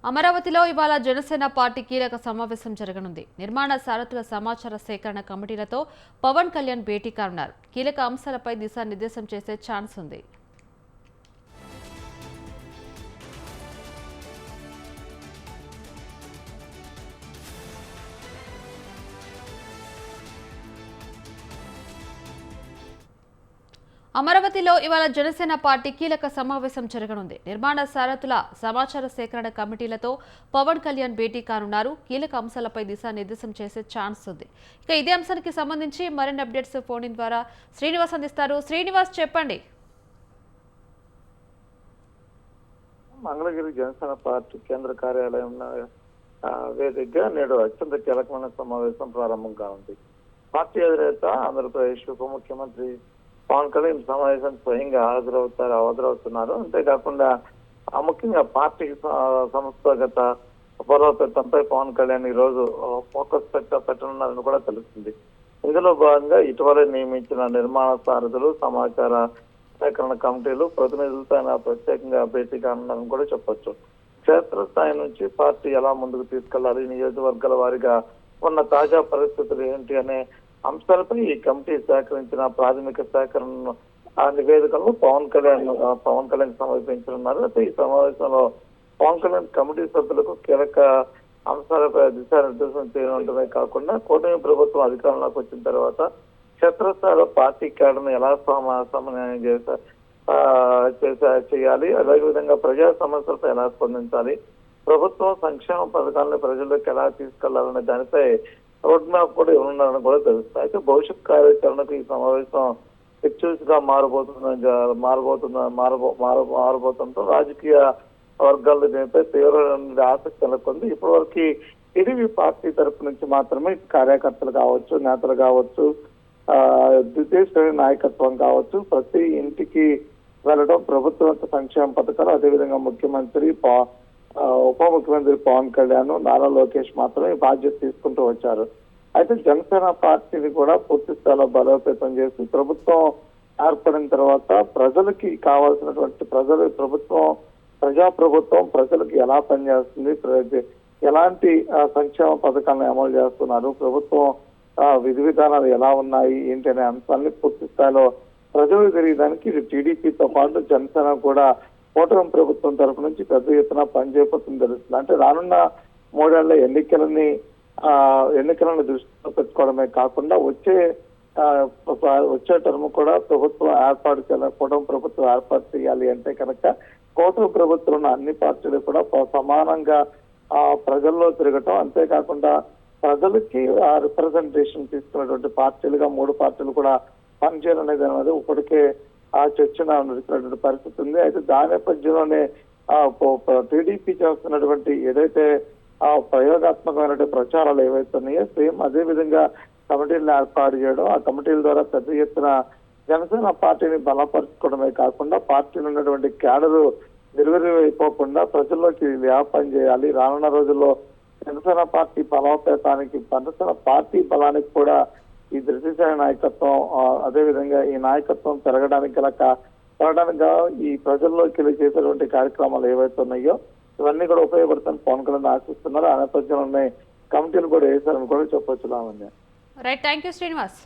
అమరావతిలో ఇవాళ జనసేన పార్టీ కీలక సమావేశం జరగనుంది. నిర్మాణ సారథుల సమాచార సేకరణ కమిటీలతో పవన్ కళ్యాణ్ భేటీ కానున్నారు. కీలక అంశాలపై దిశానిర్దేశం చేసే ఛాన్స్ ఉంది. అమరావతిలో ఇవాళ జనసేన పార్టీ కీలక సమావేశం జరగనుంది. నిర్మాణ సారథుల సమాచార సేకరణ కమిటీలతో పవన్ కళ్యాణ్ భేటీ కానున్నారు. కీలక అంశాలపై దిశానిర్దేశం చేసే ఛాన్స్ ఉంది. ఇక ఇదే అంశానికి సంబంధించి మరిన్ని అప్డేట్స్ ఫోన్ ఇన్ ద్వారా శ్రీనివాస్ అందిస్తారు. శ్రీనివాస్, చెప్పండి. మంగళగిరి జనసేన పార్టీ కేంద్ర కార్యాలయం వేదికగా నేడు అత్యంత కీలకమైన సమావేశం ప్రారంభం కానుంది. పార్టీ అధినేత ఆంధ్రప్రదేశ్ ఉప ముఖ్యమంత్రి పవన్ కళ్యాణ్ సమావేశానికి స్వయంగా హాజరవుతున్నారు. అంతేకాకుండా ముఖ్యంగా పార్టీ సంస్థాగత బలోపేతంపై పవన్ కళ్యాణ్ ఈ రోజు ఫోకస్ పెట్టనున్నారని కూడా తెలుస్తుంది. ఇందులో భాగంగా ఇటీవల నియమించిన నిర్మాణ సారథులు, సమాచార సేకరణ కమిటీలు ప్రతినిధులతో ఆయన ప్రత్యేకంగా భేటీ కానున్నారని కూడా చెప్పొచ్చు. క్షేత్రస్థాయి నుంచి పార్టీ ఎలా ముందుకు తీసుకెళ్లాలి, నియోజకవర్గాల వారీగా ఉన్న తాజా పరిస్థితులు ఏంటి అనే అంశాలపై ఈ కమిటీ సేకరించిన ప్రాథమిక సేకరణ నివేదికలను పవన్ కళ్యాణ్ సమర్పించనున్నారు. అయితే ఈ సమావేశంలో పవన్ కళ్యాణ్ కమిటీ సభ్యులకు కీలక అంశాలపై దిశానిర్దేశం చేయడమే కాకుండా కూటమి ప్రభుత్వం అధికారంలోకి వచ్చిన తర్వాత క్షేత్రస్థాయిలో పార్టీ కేడర్ను ఎలా సమన్వయం చేయాలి, అదేవిధంగా ప్రజా సమస్యలపై ఎలా స్పందించాలి, ప్రభుత్వం సంక్షేమ పథకాలను ప్రజల్లోకి ఎలా తీసుకెళ్లాలనే దానిపై రోడ్ మ్యాప్ కూడా ఇవ్వనున్నారని కూడా తెలుస్తుంది. అయితే భవిష్యత్ కార్యాచరణకు ఈ సమావేశం గా మారబోతుండటంతో రాజకీయ వర్గాల్లో దీనిపై తీవ్రమైన ఆసక్తి నెలకొంది. ఇప్పటి వరకు టీడీపీ పార్టీ తరపు నుంచి మాత్రమే కార్యకర్తలు కావచ్చు, నేతలు కావచ్చు, ద్వితీయ శ్రేణి నాయకత్వం కావచ్చు ప్రతి ఇంటికి వెళ్ళడం, ప్రభుత్వ సంక్షేమ పథకాలు, అదేవిధంగా ముఖ్యమంత్రి ఉప ముఖ్యమంత్రి పవన్ కళ్యాణ్, నారా లోకేష్ మాత్రమే బాధ్యత తీసుకుంటూ వచ్చారు. అయితే జనసేన పార్టీని కూడా పూర్తి స్థాయిలో బలోపేతం చేసి ప్రభుత్వం ఏర్పడిన తర్వాత ప్రజలకి కావాల్సినటువంటి ప్రజాప్రభుత్వం ప్రజలకు ఎలా పనిచేస్తుంది, ఎలాంటి సంక్షేమ పథకాలను అమలు చేస్తున్నారు, ప్రభుత్వం విధి విధానాలు ఎలా ఉన్నాయి ఏంటి అనే అంశాన్ని పూర్తి స్థాయిలో ప్రజలు తెలియడానికి టీడీపీతో పాటు జనసేన కూడా కూటమి ప్రభుత్వం తరపు నుంచి పెద్ద ఎత్తున పనిచేయబోతుంది తెలుస్తుంది. అంటే రానున్న 3 ఏళ్ల ఎన్నికలను దృష్టిలో పెట్టుకోవడమే కాకుండా వచ్చే టర్మ్ కూడా ప్రభుత్వం ఏర్పాటు చేయాలి, కూటమి ప్రభుత్వం ఏర్పాటు చేయాలి అంటే కనుక కూటమి ప్రభుత్వంలో అన్ని పార్టీలు కూడా సమానంగా ప్రజల్లో తిరగటం, అంతేకాకుండా ప్రజలకి రిప్రజెంటేషన్ తీసుకున్నటువంటి పార్టీలుగా 3 పార్టీలు కూడా పనిచేయాలనేది అనేది ఇప్పటికే ఆ చర్చ నడుస్తున్నటువంటి పరిస్థితి ఉంది. అయితే దాని నేపథ్యంలోనే టీడీపీ చేస్తున్నటువంటి ఏదైతే ప్రయోగాత్మకమైనటువంటి ప్రచారాలు ఏవైతే ఉన్నాయో సేమ్ అదే విధంగా కమిటీలను ఏర్పాటు చేయడం, ఆ కమిటీల ద్వారా పెద్ద ఎత్తున జనసేన పార్టీని బలపరచుకోవడమే కాకుండా పార్టీలో ఉన్నటువంటి క్యాడరు అయిపోకుండా ప్రజల్లోకి వ్యాపారం చేయాలి. రానున్న రోజుల్లో జనసేన పార్టీ బలోపేతానికి, జనసేన పార్టీ బలానికి కూడా ఈ దృశ్యశాల నాయకత్వం, అదేవిధంగా ఈ నాయకత్వం పెరగడానికి ఈ ప్రజల్లోకి చేసేటువంటి కార్యక్రమాలు ఏవైతే ఉన్నాయో ఇవన్నీ కూడా ఉపయోగపడతాయని పవన్ కళ్యాణ్ ఆశిస్తున్నారు. ఆ నేపథ్యంలోనే కమిటీలు కూడా వేశారని కూడా చెప్పొచ్చు. Right, thank you Srinivas.